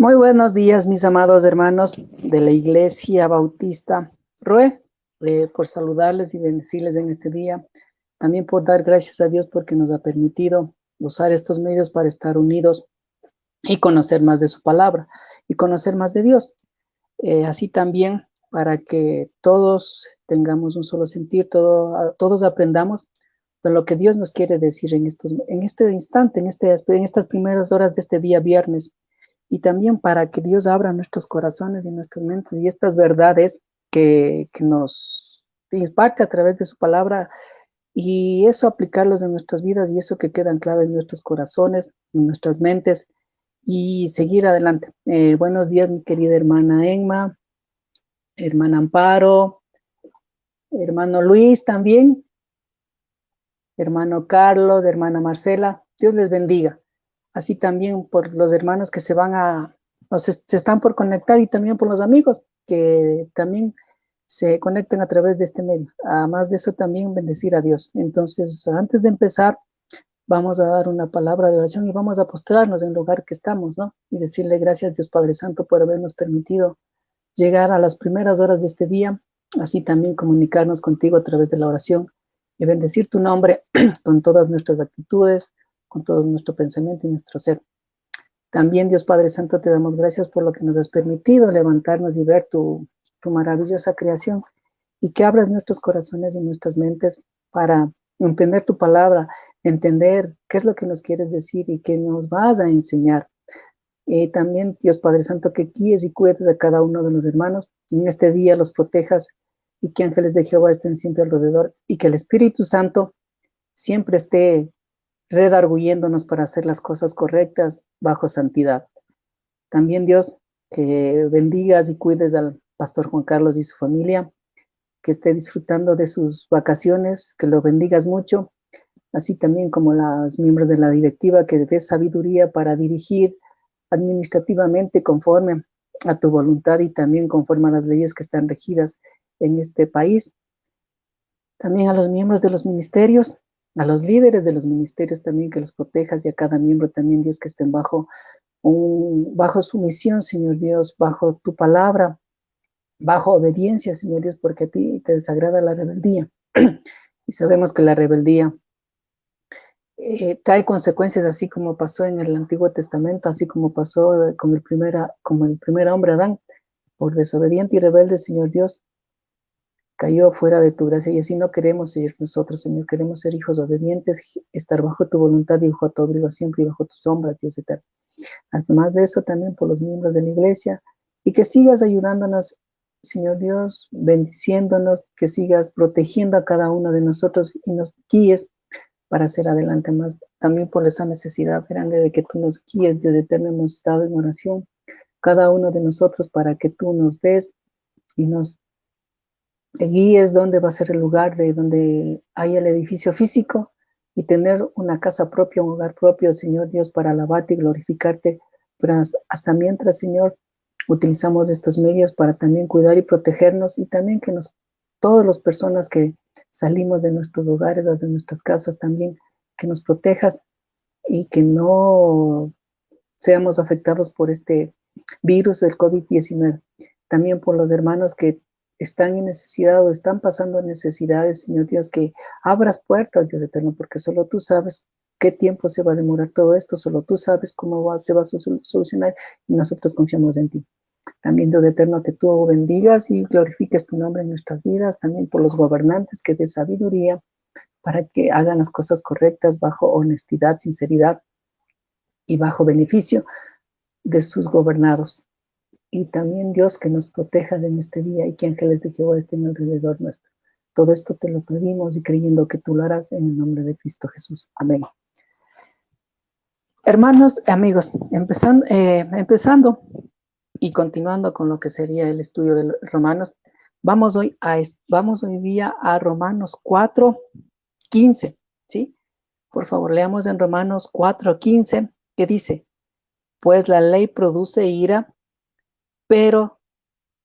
Muy buenos días, mis amados hermanos de la Iglesia Bautista Roe, por saludarles y bendecirles en este día. También por dar gracias a Dios porque nos ha permitido usar estos medios para estar unidos y conocer más de su palabra y conocer más de Dios. Así también para que todos tengamos un solo sentir, todos aprendamos de lo que Dios nos quiere decir en este instante, en estas primeras horas de este día viernes. Y también para que Dios abra nuestros corazones y nuestras mentes y estas verdades que nos imparte a través de su palabra, y eso aplicarlos en nuestras vidas y eso que queda anclado en nuestros corazones, en nuestras mentes, y seguir adelante. Buenos días, mi querida hermana Emma, hermana Amparo, hermano Luis también, hermano Carlos, hermana Marcela. Dios les bendiga. Así también por los hermanos que se están por conectar, y también por los amigos que también se conecten a través de este medio. Además de eso, también bendecir a Dios. Entonces, antes de empezar, vamos a dar una palabra de oración y vamos a postrarnos en el lugar que estamos, ¿no? Y decirle gracias, Dios Padre Santo, por habernos permitido llegar a las primeras horas de este día, así también comunicarnos contigo a través de la oración y bendecir tu nombre con todas nuestras actitudes, con todo nuestro pensamiento y nuestro ser. También, Dios Padre Santo, te damos gracias por lo que nos has permitido levantarnos y ver tu maravillosa creación y que abras nuestros corazones y nuestras mentes para entender tu palabra, entender qué es lo que nos quieres decir y qué nos vas a enseñar. También, Dios Padre Santo, que guíes y cuides de cada uno de los hermanos. En este día los protejas y que ángeles de Jehová estén siempre alrededor y que el Espíritu Santo siempre esté redarguyéndonos para hacer las cosas correctas bajo santidad. También, Dios, que bendigas y cuides al pastor Juan Carlos y su familia, que esté disfrutando de sus vacaciones, que lo bendigas mucho, así también como los miembros de la directiva, que des sabiduría para dirigir administrativamente conforme a tu voluntad y también conforme a las leyes que están regidas en este país. También a los miembros de los ministerios, a los líderes de los ministerios también, que los protejas, y a cada miembro también, Dios, que estén bajo su misión, Señor Dios, bajo tu palabra, bajo obediencia, Señor Dios, porque a ti te desagrada la rebeldía. Y sabemos que la rebeldía trae consecuencias, así como pasó en el Antiguo Testamento, así como pasó como el primer hombre Adán, por desobediente y rebelde, Señor Dios, cayó fuera de tu gracia, y así no queremos ser nosotros, Señor. Queremos ser hijos obedientes, estar bajo tu voluntad y bajo tu abrigo siempre y bajo tu sombra, Dios eterno. Además de eso, también por los miembros de la iglesia, y que sigas ayudándonos, Señor Dios, bendiciéndonos, que sigas protegiendo a cada uno de nosotros y nos guíes para hacer adelante más. También por esa necesidad grande de que tú nos guíes, Dios eterno. Hemos estado en oración, cada uno de nosotros, para que tú nos des y nos guíes dónde va a ser el lugar de donde hay el edificio físico, y tener una casa propia, un hogar propio, Señor Dios, para alabarte y glorificarte. Pero hasta mientras, Señor, utilizamos estos medios para también cuidar y protegernos, y también que todas las personas que salimos de nuestros hogares o de nuestras casas, también que nos protejas y que no seamos afectados por este virus del COVID-19. También por los hermanos que están en necesidad o están pasando necesidades, Señor Dios, que abras puertas, Dios eterno, porque solo tú sabes qué tiempo se va a demorar todo esto, solo tú sabes cómo se va a solucionar, y nosotros confiamos en ti. También, Dios eterno, que tú bendigas y glorifiques tu nombre en nuestras vidas, también por los gobernantes, que des sabiduría para que hagan las cosas correctas bajo honestidad, sinceridad y bajo beneficio de sus gobernados. Y también, Dios, que nos proteja en este día y que ángeles de Jehová estén alrededor nuestro. Todo esto te lo pedimos y creyendo que tú lo harás en el nombre de Cristo Jesús. Amén. Hermanos, amigos, empezando y continuando con lo que sería el estudio de Romanos, vamos hoy día a Romanos 4:15, ¿sí? Por favor, leamos en Romanos 4:15, que dice: pues la ley produce ira, pero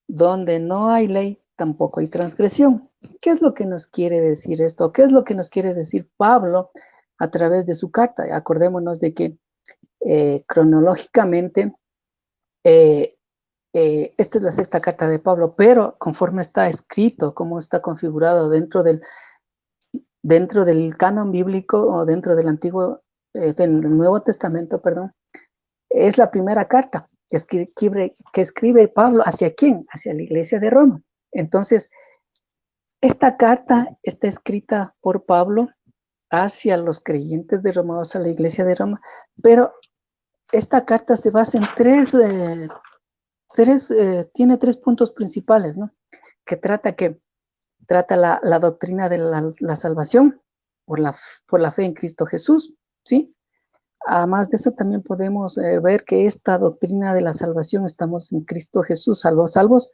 donde no hay ley, tampoco hay transgresión. ¿Qué es lo que nos quiere decir esto? ¿Qué es lo que nos quiere decir Pablo a través de su carta? Acordémonos de que cronológicamente esta es la sexta carta de Pablo, pero conforme está escrito, cómo está configurado dentro del canon bíblico, o dentro del del Nuevo Testamento, perdón, es la primera carta que escribe Pablo. ¿Hacia quién? Hacia la iglesia de Roma. Entonces, esta carta está escrita por Pablo hacia los creyentes de Roma, o sea, la iglesia de Roma, pero esta carta se basa en tiene tres puntos principales, ¿no? Que trata la doctrina de la salvación por la fe en Cristo Jesús, ¿sí? Además de eso, también podemos ver que esta doctrina de la salvación, estamos en Cristo Jesús, salvos,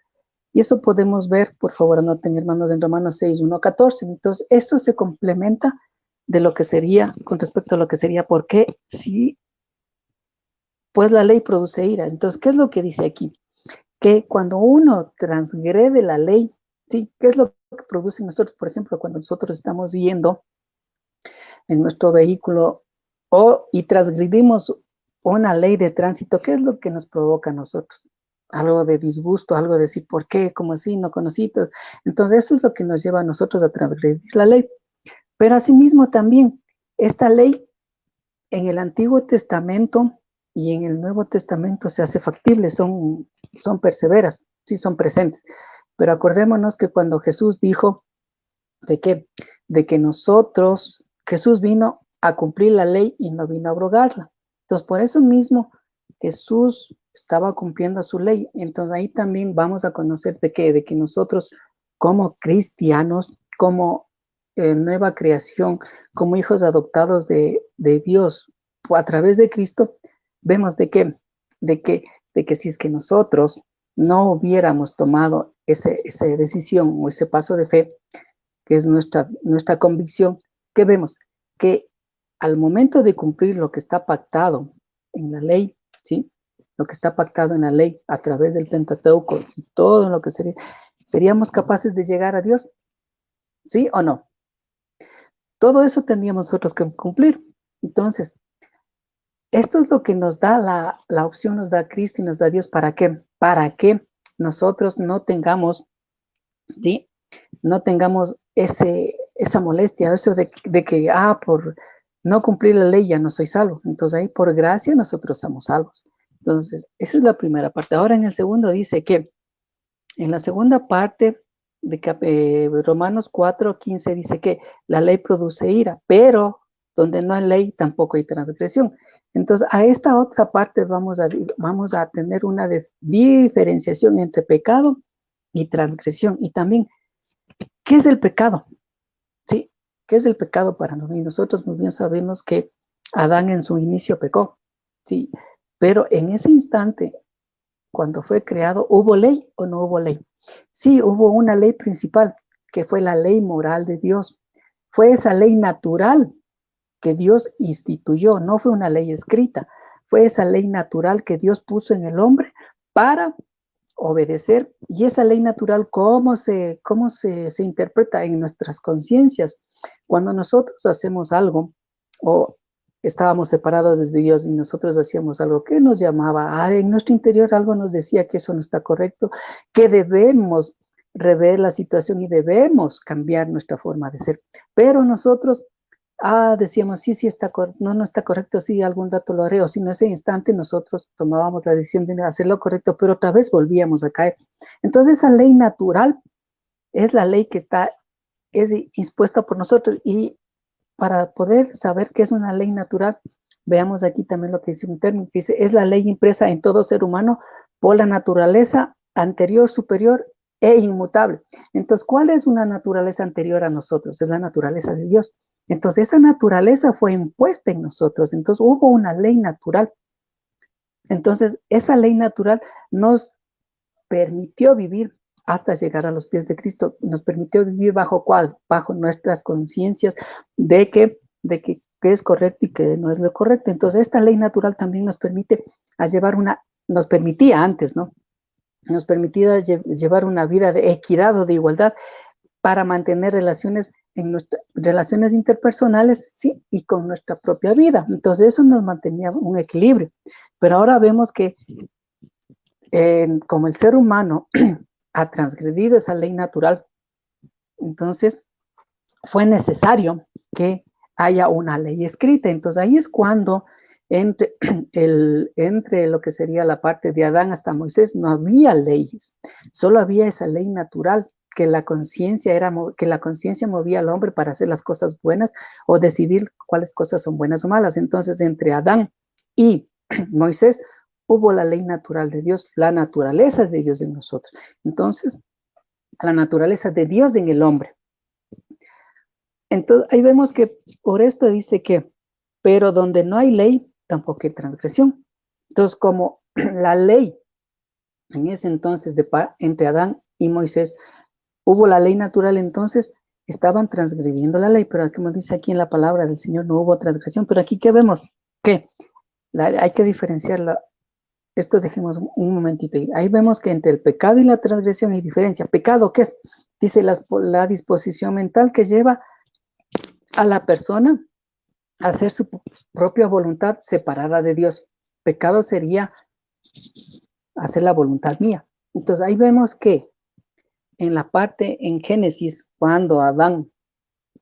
y eso podemos ver, por favor, anoten, hermanos, en Romanos 6:1-14. Entonces, esto se complementa de lo que sería, con respecto a lo que sería, ¿por qué? Sí, pues la ley produce ira. Entonces, ¿qué es lo que dice aquí? Que cuando uno transgrede la ley, ¿sí? ¿Qué es lo que produce en nosotros? Por ejemplo, cuando nosotros estamos yendo en nuestro vehículo y transgredimos una ley de tránsito, ¿qué es lo que nos provoca a nosotros? algo de disgusto, algo de decir, ¿por qué? ¿Cómo así? No conocí. Entonces eso es lo que nos lleva a nosotros a transgredir la ley. Pero asimismo también, esta ley en el Antiguo Testamento y en el Nuevo Testamento se hace factible, son perseveras, sí son presentes. Pero acordémonos que cuando Jesús dijo de que, Jesús vino a cumplir la ley y no vino a abrogarla. Entonces, por eso mismo, Jesús estaba cumpliendo su ley. Entonces, ahí también vamos a conocer de que nosotros, como cristianos, como nueva creación, como hijos adoptados de Dios, a través de Cristo, vemos de que, de que si es que nosotros no hubiéramos tomado esa decisión o ese paso de fe, que es nuestra convicción, que vemos que al momento de cumplir lo que está pactado en la ley, ¿sí? Lo que está pactado en la ley a través del Pentateuco y todo lo que seríamos capaces de llegar a Dios, ¿sí o no? Todo eso tendríamos nosotros que cumplir. Entonces, esto es lo que nos da la opción, nos da Cristo y nos da Dios. ¿Para qué? Para que nosotros no tengamos, ¿sí? No tengamos esa molestia, eso de que, por no cumplir la ley ya no soy salvo. Entonces ahí por gracia nosotros somos salvos. Entonces, esa es la primera parte. Ahora en el segundo dice que, en la segunda parte de Romanos 4:15 dice que la ley produce ira, pero donde no hay ley tampoco hay transgresión. Entonces, a esta otra parte vamos a tener una diferenciación entre pecado y transgresión. Y también, ¿qué es el pecado? ¿Sí? ¿Qué es el pecado para nosotros? Y nosotros muy bien sabemos que Adán en su inicio pecó, ¿sí? Pero en ese instante, cuando fue creado, ¿hubo ley o no hubo ley? Sí, hubo una ley principal, que fue la ley moral de Dios. Fue esa ley natural que Dios instituyó, no fue una ley escrita, fue esa ley natural que Dios puso en el hombre para obedecer. Y esa ley natural, ¿cómo se interpreta en nuestras conciencias? Cuando nosotros hacemos algo o estábamos separados desde Dios y nosotros hacíamos algo que nos llamaba, en nuestro interior algo nos decía que eso no está correcto, que debemos rever la situación y debemos cambiar nuestra forma de ser. Pero nosotros decíamos, sí, está correcto, no está correcto, sí, algún rato lo haré, o si no, ese instante nosotros tomábamos la decisión de hacer lo correcto, pero otra vez volvíamos a caer. Entonces, esa ley natural es la ley que es impuesta por nosotros, y para poder saber qué es una ley natural, veamos aquí también lo que dice un término, dice, es la ley impresa en todo ser humano por la naturaleza anterior, superior e inmutable. Entonces, ¿cuál es una naturaleza anterior a nosotros? Es la naturaleza de Dios. Entonces, esa naturaleza fue impuesta en nosotros. Entonces, hubo una ley natural. Entonces, esa ley natural nos permitió vivir hasta llegar a los pies de Cristo. Nos permitió vivir bajo ¿cuál? Bajo nuestras conciencias de que es correcto y que no es lo correcto. Entonces, esta ley natural también nos permite nos permitía antes, ¿no? Nos permitía llevar una vida de equidad o de igualdad para mantener relaciones interpersonales, sí, y con nuestra propia vida. Entonces, eso nos mantenía un equilibrio. Pero ahora vemos que como el ser humano ha transgredido esa ley natural, entonces fue necesario que haya una ley escrita. Entonces ahí es cuando entre lo que sería la parte de Adán hasta Moisés no había leyes, solo había esa ley natural que la conciencia movía al hombre para hacer las cosas buenas o decidir cuáles cosas son buenas o malas. Entonces entre Adán y Moisés hubo la ley natural de Dios, la naturaleza de Dios en nosotros. Entonces, la naturaleza de Dios en el hombre. Entonces, ahí vemos que por esto dice que, pero donde no hay ley, tampoco hay transgresión. Entonces, como la ley en ese entonces entre Adán y Moisés, hubo la ley natural, entonces estaban transgrediendo la ley, pero como dice aquí en la palabra del Señor, no hubo transgresión. Pero aquí, ¿qué vemos? Que hay que diferenciarla. Esto dejemos un momentito. Ahí vemos que entre el pecado y la transgresión hay diferencia. ¿Pecado qué es? Dice la disposición mental que lleva a la persona a hacer su propia voluntad separada de Dios. Pecado sería hacer la voluntad mía. Entonces ahí vemos que en la parte en Génesis, cuando Adán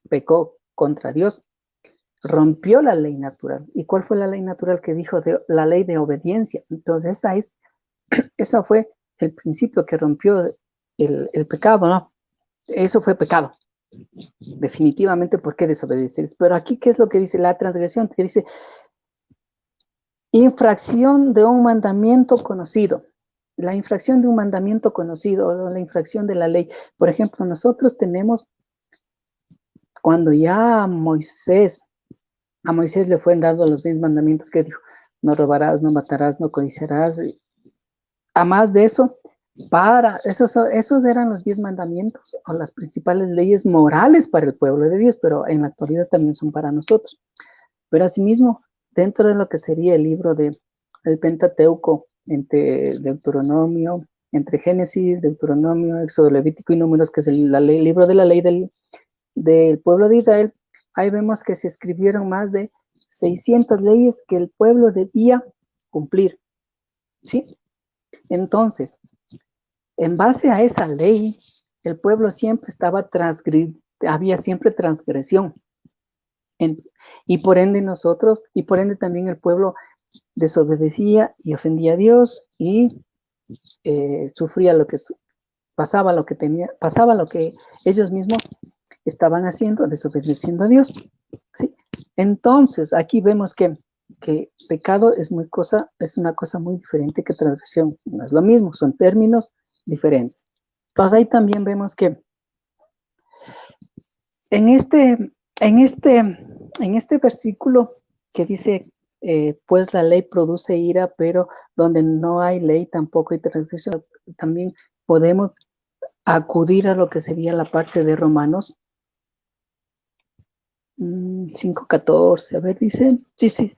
pecó contra Dios, rompió la ley natural. ¿Y cuál fue la ley natural que dijo? La ley de obediencia. Entonces esa fue el principio que rompió el pecado, ¿no? Eso fue pecado. Definitivamente, ¿por qué desobedecer? Pero aquí, ¿qué es lo que dice la transgresión? Que dice, infracción de un mandamiento conocido. La infracción de un mandamiento conocido, o la infracción de la ley. Por ejemplo, nosotros tenemos, cuando ya a Moisés le fueron dados los 10 mandamientos que dijo, no robarás, no matarás, no codiciarás. A más de eso, esos eran los 10 mandamientos o las principales leyes morales para el pueblo de Dios, pero en la actualidad también son para nosotros. Pero asimismo, dentro de lo que sería el libro del Pentateuco, entre Deuteronomio, entre Génesis, Deuteronomio, Éxodo, Levítico y Números, que es el libro de la ley del pueblo de Israel, ahí vemos que se escribieron más de 600 leyes que el pueblo debía cumplir, ¿sí? Entonces, en base a esa ley, el pueblo siempre había siempre transgresión. Y por ende y por ende también el pueblo desobedecía y ofendía a Dios y sufría pasaba lo que ellos mismos estaban haciendo, desobedeciendo a Dios. ¿Sí? Entonces, aquí vemos que pecado es una cosa muy diferente que transgresión. No es lo mismo, son términos diferentes. Entonces ahí también vemos que en este versículo que dice, pues la ley produce ira, pero donde no hay ley tampoco hay transgresión, también podemos acudir a lo que sería la parte de Romanos 5:14, a ver, dice, sí,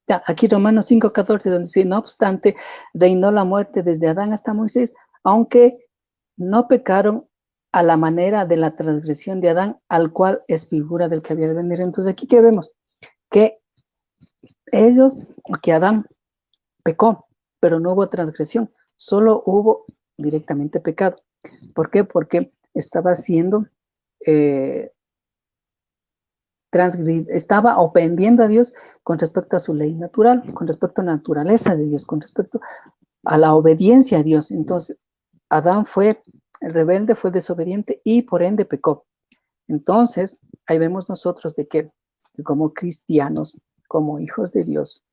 ya, aquí Romanos 5:14, donde dice, no obstante, reinó la muerte desde Adán hasta Moisés, aunque no pecaron a la manera de la transgresión de Adán, al cual es figura del que había de venir. Entonces aquí que vemos que que Adán pecó, pero no hubo transgresión, solo hubo directamente pecado. ¿Por qué? Porque estaba haciendo estaba ofendiendo a Dios con respecto a su ley natural, con respecto a la naturaleza de Dios, con respecto a la obediencia a Dios. Entonces, Adán fue rebelde, fue desobediente y por ende pecó. Entonces, ahí vemos nosotros de que como cristianos, como hijos de Dios,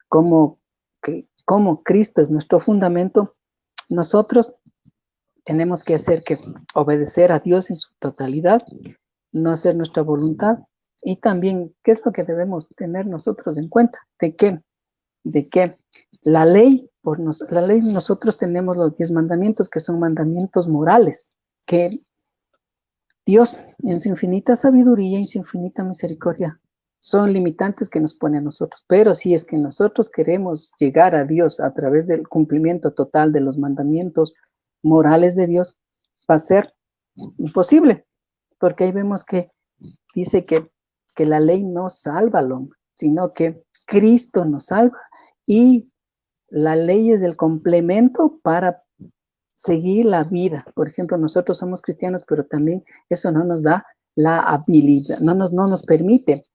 como Cristo es nuestro fundamento, nosotros tenemos que obedecer a Dios en su totalidad, no hacer nuestra voluntad. Y también, ¿qué es lo que debemos tener nosotros en cuenta? De que la ley, nosotros tenemos los 10 mandamientos, que son mandamientos morales, que Dios, en su infinita sabiduría y su infinita misericordia, son limitantes que nos pone a nosotros. Pero si es que nosotros queremos llegar a Dios a través del cumplimiento total de los mandamientos morales de Dios, va a ser imposible, porque ahí vemos que dice que la ley no salva al hombre, sino que Cristo nos salva y la ley es el complemento para seguir la vida. Por ejemplo, nosotros somos cristianos, pero también eso no nos da la habilidad, no nos permite,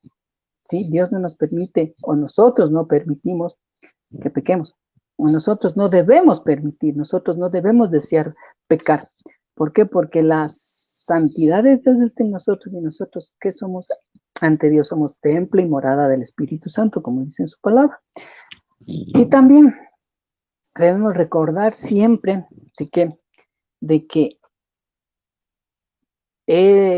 ¿sí? Dios no nos permite, o nosotros no permitimos que pequemos, o nosotros no debemos permitir, nosotros no debemos desear pecar. ¿Por qué? Porque la santidad de Dios está en nosotros y nosotros, ¿qué somos? Ante Dios somos templo y morada del Espíritu Santo, como dice en su palabra. Y también debemos recordar siempre de que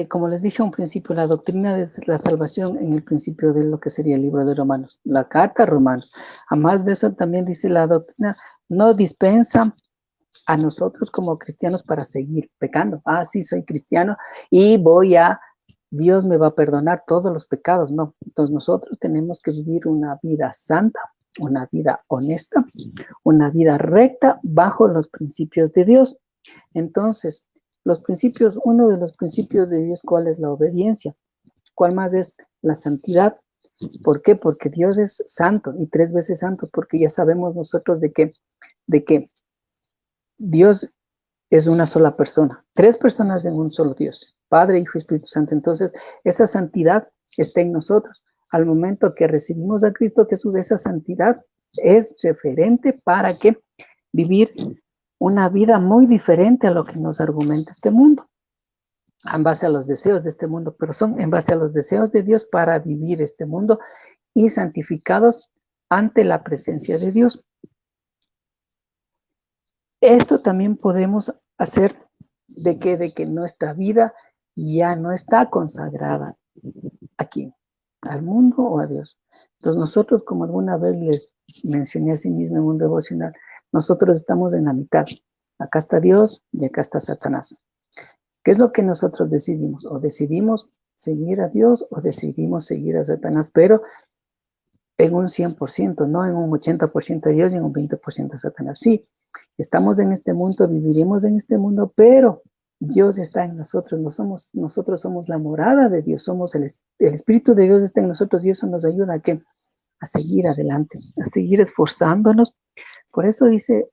como les dije a un principio, la doctrina de la salvación en el principio de lo que sería el libro de Romanos, la carta a Romanos. Además de eso, también dice la doctrina, no dispensa a nosotros como cristianos para seguir pecando. Ah, sí, soy cristiano y Dios me va a perdonar todos los pecados. No, entonces nosotros tenemos que vivir una vida santa, una vida honesta, una vida recta bajo los principios de Dios. Entonces, uno de los principios de Dios, ¿cuál es la obediencia? ¿Cuál más es la santidad? ¿Por qué? Porque Dios es santo y 3 veces santo, porque ya sabemos nosotros de que Dios es una sola persona, tres personas en un solo Dios, Padre, Hijo y Espíritu Santo. Entonces, esa santidad está en nosotros. Al momento que recibimos a Cristo Jesús, esa santidad es referente para que vivir una vida muy diferente a lo que nos argumenta este mundo, en base a los deseos de este mundo, pero son en base a los deseos de Dios para vivir este mundo y santificados ante la presencia de Dios. Esto también podemos hacer de que nuestra vida ya no está consagrada aquí, al mundo o a Dios. Entonces nosotros, como alguna vez les mencioné a sí mismo en un devocional, nosotros estamos en la mitad. Acá está Dios y acá está Satanás. ¿Qué es lo que nosotros decidimos? O decidimos seguir a Dios o decidimos seguir a Satanás, pero en un 100%, no en un 80% de Dios y en un 20% de Satanás. Sí, estamos en este mundo, viviremos en este mundo, pero Dios está en nosotros, nosotros somos la morada de Dios, somos el Espíritu de Dios está en nosotros y eso nos ayuda a, ¿qué? A seguir adelante, a seguir esforzándonos. Por eso dice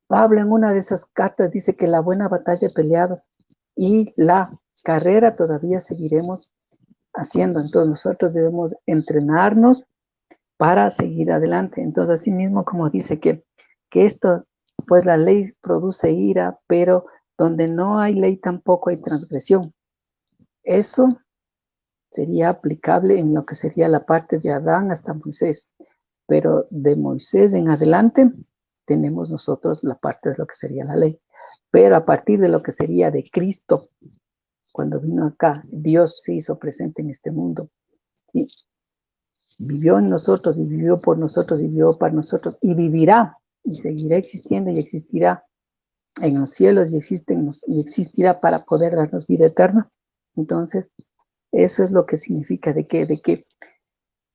Pablo en una de esas cartas, dice que la buena batalla he peleado y la carrera todavía seguiremos haciendo. Entonces nosotros debemos entrenarnos para seguir adelante. Entonces, así mismo como dice que esto, pues la ley produce ira, pero donde no hay ley tampoco hay transgresión. Eso sería aplicable en lo que sería la parte de Adán hasta Moisés, pero de Moisés en adelante tenemos nosotros la parte de lo que sería la ley. Pero a partir de lo que sería de Cristo, cuando vino acá, Dios se hizo presente en este mundo. ¿Sí? Vivió en nosotros y vivió por nosotros y vivió para nosotros y vivirá y seguirá existiendo y existirá en los cielos y existirá para poder darnos vida eterna. Entonces, eso es lo que significa de que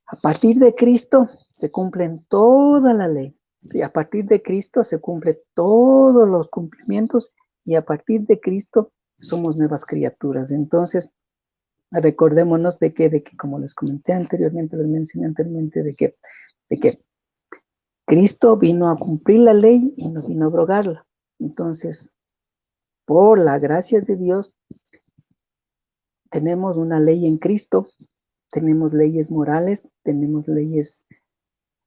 a partir de Cristo se cumplen toda la ley. Y a partir de Cristo se cumplen todos los cumplimientos y a partir de Cristo somos nuevas criaturas. Entonces, recordémonos de que como les comenté anteriormente, les mencioné anteriormente, de que Cristo vino a cumplir la ley y no vino a abrogarla. Entonces, por la gracia de Dios, tenemos una ley en Cristo, tenemos leyes morales, tenemos leyes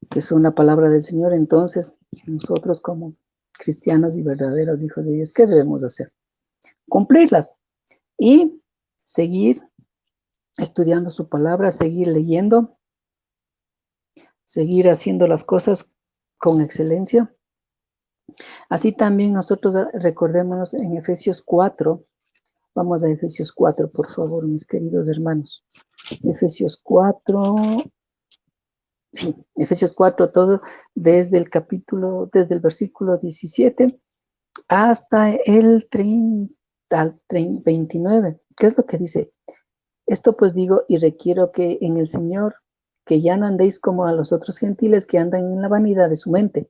que son la palabra del Señor. Entonces, nosotros como cristianos y verdaderos hijos de Dios, ¿qué debemos hacer? Cumplirlas y seguir estudiando su palabra, seguir leyendo, seguir haciendo las cosas con excelencia. Así también nosotros recordémonos en Efesios 4, vamos a Efesios 4, por favor, mis queridos hermanos. Efesios 4, sí, Efesios 4, todo desde el versículo 17 hasta el 30, al 29. ¿Qué es lo que dice? Esto pues digo y requiero que en el Señor, que ya no andéis como a los otros gentiles que andan en la vanidad de su mente.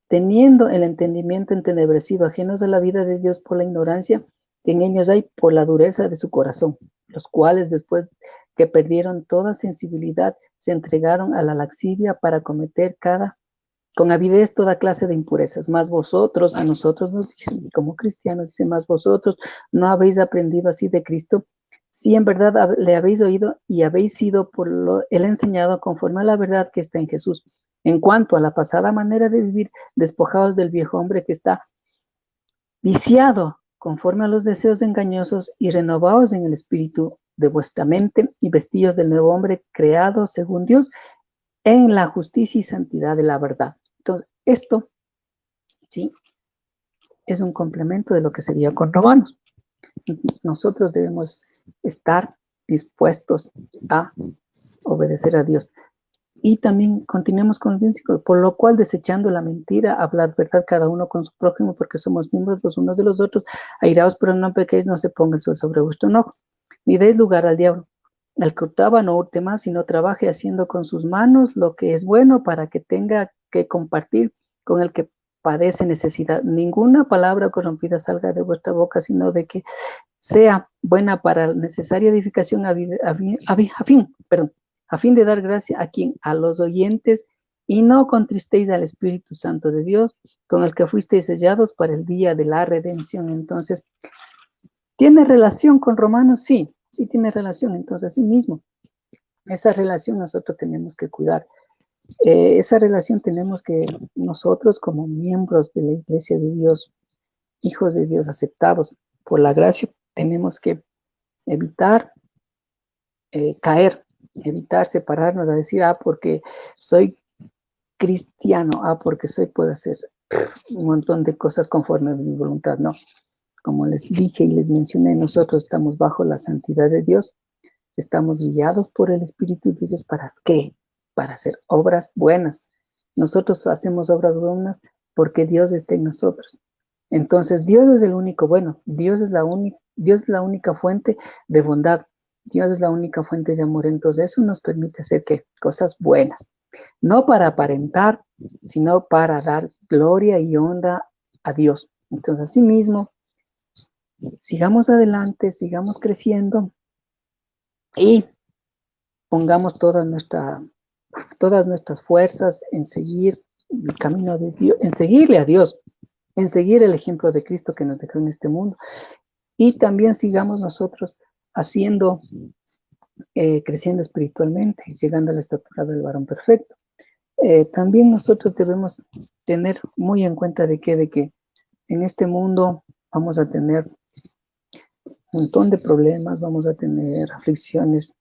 Teniendo el entendimiento entenebrecido, ajenos a la vida de Dios por la ignorancia que en ellos hay por la dureza de su corazón, los cuales después que perdieron toda sensibilidad, se entregaron a la laxivia para cometer con avidez toda clase de impurezas. Más vosotros, a nosotros nos dicen, como cristianos, dice, más vosotros no habéis aprendido así de Cristo, si en verdad le habéis oído y habéis sido por él enseñado conforme a la verdad que está en Jesús. En cuanto a la pasada manera de vivir, despojados del viejo hombre que está viciado conforme a los deseos engañosos y renovados en el espíritu de vuestra mente y vestidos del nuevo hombre creado según Dios en la justicia y santidad de la verdad. Entonces, esto, ¿sí? Es un complemento de lo que sería con Romanos. Nosotros debemos estar dispuestos a obedecer a Dios. Y también continuemos con el versículo, por lo cual desechando la mentira, hablad verdad cada uno con su prójimo, porque somos miembros los unos de los otros, airaos, pero no pequéis, no se ponga el sol sobre vuestro enojo, ni deis lugar al diablo. El que hurtaba no hurte más, sino trabaje haciendo con sus manos lo que es bueno para que tenga que compartir con el que padece necesidad. Ninguna palabra corrompida salga de vuestra boca, sino de que sea buena para necesaria edificación a fin de dar gracia a los oyentes, y no contristéis al Espíritu Santo de Dios, con el que fuisteis sellados para el día de la redención. Entonces, ¿tiene relación con Romanos? Sí, sí tiene relación. Entonces, así mismo, esa relación nosotros tenemos que cuidar. Esa relación tenemos que nosotros como miembros de la Iglesia de Dios, hijos de Dios aceptados por la gracia, tenemos que evitar caer, evitar separarnos a decir, porque soy cristiano, porque puedo hacer un montón de cosas conforme a mi voluntad. No, como les dije y les mencioné, nosotros estamos bajo la santidad de Dios, estamos guiados por el Espíritu de Dios. ¿Para qué? Para hacer obras buenas. Nosotros hacemos obras buenas porque Dios está en nosotros. Entonces, Dios es el único bueno. Dios es la única fuente de bondad. Dios es la única fuente de amor. Entonces, eso nos permite hacer ¿qué? Cosas buenas. No para aparentar, sino para dar gloria y honra a Dios. Entonces, así mismo, sigamos adelante, sigamos creciendo y pongamos todas nuestras fuerzas en seguir el camino de Dios, en seguirle a Dios, en seguir el ejemplo de Cristo que nos dejó en este mundo. Y también sigamos nosotros creciendo espiritualmente, llegando a la estatura del varón perfecto. También nosotros debemos tener muy en cuenta de que en este mundo vamos a tener un montón de problemas, vamos a tener aflicciones,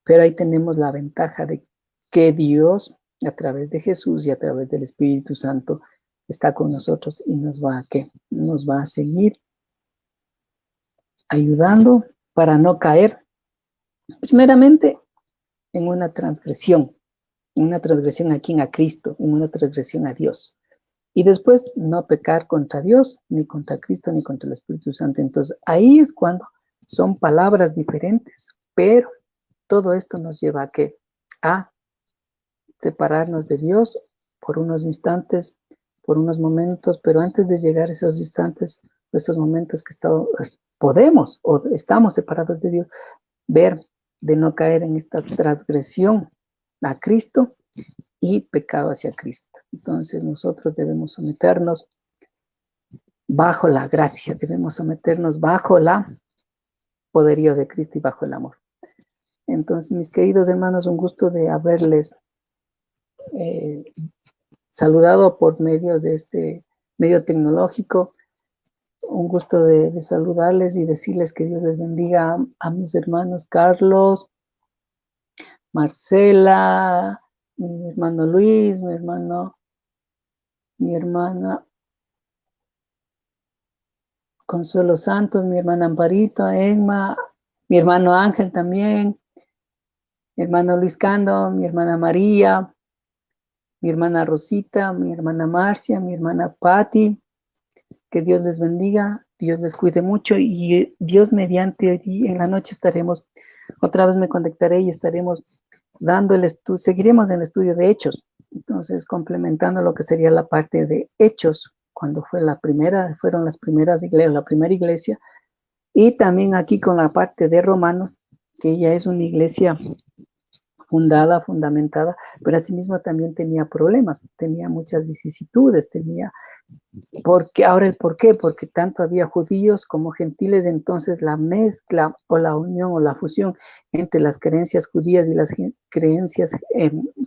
pero ahí tenemos la ventaja de que Dios, a través de Jesús y a través del Espíritu Santo, está con nosotros y nos va a seguir ayudando para no caer, primeramente, en una transgresión aquí a Cristo, en una transgresión a Dios. Y después no pecar contra Dios, ni contra Cristo, ni contra el Espíritu Santo. Entonces, ahí es cuando son palabras diferentes, pero todo esto nos lleva a ¿qué? A separarnos de Dios por unos instantes, por unos momentos, pero antes de llegar a esos instantes, esos momentos que podemos o estamos separados de Dios, ver de no caer en esta transgresión a Cristo y pecado hacia Cristo. Entonces nosotros debemos someternos bajo la gracia, debemos someternos bajo la poderío de Cristo y bajo el amor. Entonces, mis queridos hermanos, un gusto de haberles saludado por medio de este medio tecnológico. Un gusto de saludarles y decirles que Dios les bendiga a mis hermanos Carlos, Marcela, mi hermano Luis, mi hermana Consuelo Santos, mi hermana Amparito, Emma, mi hermano Ángel también, mi hermano Luis Cando, mi hermana María, mi hermana Rosita, mi hermana Marcia, mi hermana Patti. Que Dios les bendiga, Dios les cuide mucho y Dios mediante hoy en la noche otra vez me conectaré y estaremos dando seguiremos en el estudio de Hechos. Entonces, complementando lo que sería la parte de Hechos, cuando fueron las primeras iglesias, la primera iglesia, y también aquí con la parte de Romanos, que ya es una iglesia fundamentada, pero asimismo también tenía problemas, tenía muchas vicisitudes, ¿por qué? Porque tanto había judíos como gentiles, entonces la mezcla o la unión o la fusión entre las creencias judías y las creencias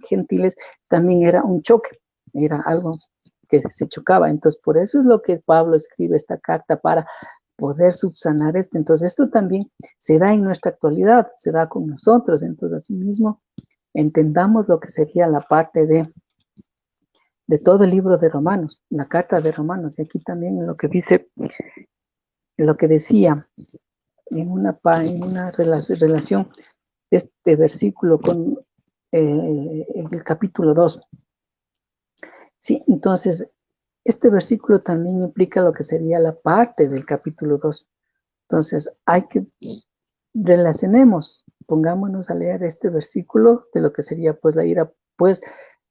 gentiles también era un choque, era algo que se chocaba. Entonces, por eso es lo que Pablo escribe esta carta, para poder subsanar esto. Entonces, esto también se da en nuestra actualidad, se da con nosotros. Entonces, asimismo, entendamos lo que sería la parte de todo el libro de Romanos, la carta de Romanos, y aquí también lo que dice, lo que decía en una relación este versículo con el capítulo 2. Sí, entonces, este versículo también implica lo que sería la parte del capítulo 2. Entonces, hay que pongámonos a leer este versículo de lo que sería pues la ira, pues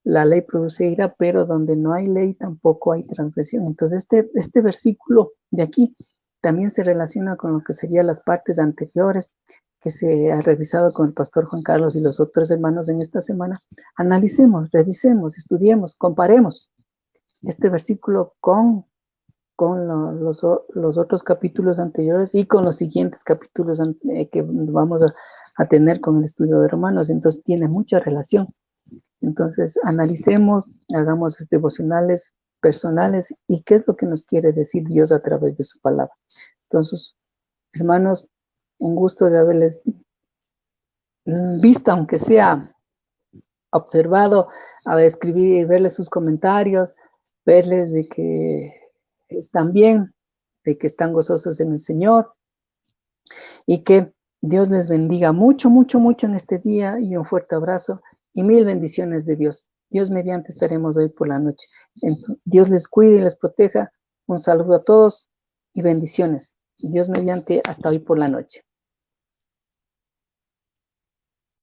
la ley produce ira, pero donde no hay ley tampoco hay transgresión. Entonces este versículo de aquí también se relaciona con lo que serían las partes anteriores, que se ha revisado con el pastor Juan Carlos y los otros hermanos en esta semana, analicemos, revisemos, estudiemos, comparemos este versículo con los otros capítulos anteriores y con los siguientes capítulos que vamos a tener con el estudio de Romanos. Entonces tiene mucha relación. Entonces analicemos, hagamos devocionales personales y qué es lo que nos quiere decir Dios a través de su palabra. Entonces, hermanos, un gusto de haberles visto, aunque sea observado, a escribir y verles sus comentarios, verles de que están bien, de que están gozosos en el Señor y que Dios les bendiga mucho, mucho, mucho en este día y un fuerte abrazo y mil bendiciones de Dios. Dios mediante estaremos hoy por la noche. Entonces, Dios les cuide y les proteja. Un saludo a todos y bendiciones. Dios mediante hasta hoy por la noche.